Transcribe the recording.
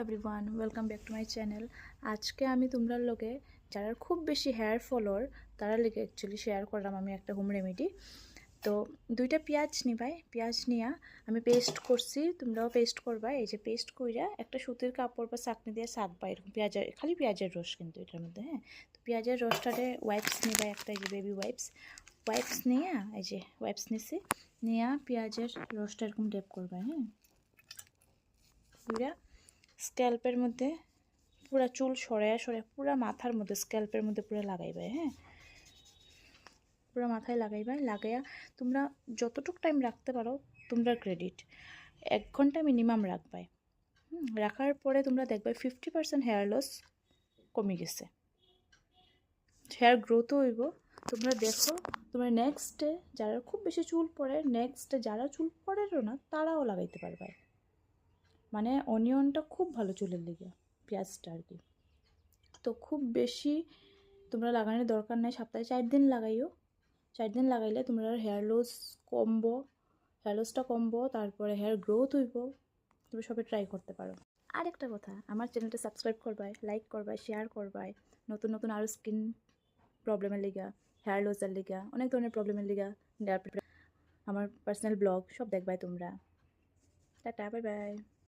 Everyone welcome back to my channel. আজকে আমি তোমরা লোকে যারা খুব বেশি হেয়ার ফলোর তারা লেগে অ্যাকচুয়ালি শেয়ার করলাম আমি একটা হোম রেমেডি। তো দুইটা পেঁয়াজ নিবাই, পেঁয়াজ নিয়া আমি পেস্ট করছি, তোমরাও পেস্ট করবা। এই যে পেস্ট কইরা একটা সুতির কাপড় বা চাকনি দিয়ে ছাকবা, এরকম পেঁয়াজের খালি পেঁয়াজের রস কিন্তু এটার মধ্যে। হ্যাঁ, তো পেঁয়াজের রসটারে ওয়াইপস নিবা, একটা এই যে বেবি ওয়াইপস নিয়ে এই যে ওয়াইপস নিছি, নিয়ে পেঁয়াজের রসটা এরকম ডেপ করবা। হ্যাঁ, পুরা স্ক্যাল্পের মধ্যে পুরা চুল সরাইয়া পুরা মাথার মধ্যে স্ক্যাল্পের মধ্যে পুরো লাগাইবে। হ্যাঁ, পুরো মাথায় লাগাইবা, লাগাইয়া তোমরা যতটুকু টাইম রাখতে পারো তোমরা ক্রেডিট 1 ঘন্টা মিনিমাম রাখবাই। রাখার পরে তোমরা দেখবে 50% হেয়ার লস কমে গেছে, হেয়ার গ্রোথও হইব। তোমরা দেখো, তোমরা নেক্সট ডে যারা খুব বেশি চুল পড়ে, নেক্সট ডে যারা চুল পড়েরও না তারাও লাগাইতে পারবে। মানে অনিয়নটা খুব ভালো চুলের লেগে, পেঁয়াজটা আর কি। তো খুব বেশি তোমরা লাগানোর দরকার নাই, সপ্তাহে 4 দিন লাগাইও। 4 দিন লাগাইলে তোমরা হেয়ার লস কমবো, হেয়ার লসটা কমবো, তারপরে হেয়ার গ্রোথ হইব। তুমি সবে ট্রাই করতে পারো। আর একটা কথা, আমার চ্যানেলটা সাবস্ক্রাইব করবাই, লাইক করবাই, শেয়ার করবাই। নতুন নতুন আরও স্কিন প্রবলেমের লিগা, হেয়ার লসের লিগা, অনেক ধরনের প্রবলেমের লিগা আমার পার্সোনাল ব্লগ সব দেখবাই তোমরা। Tata, bye bye.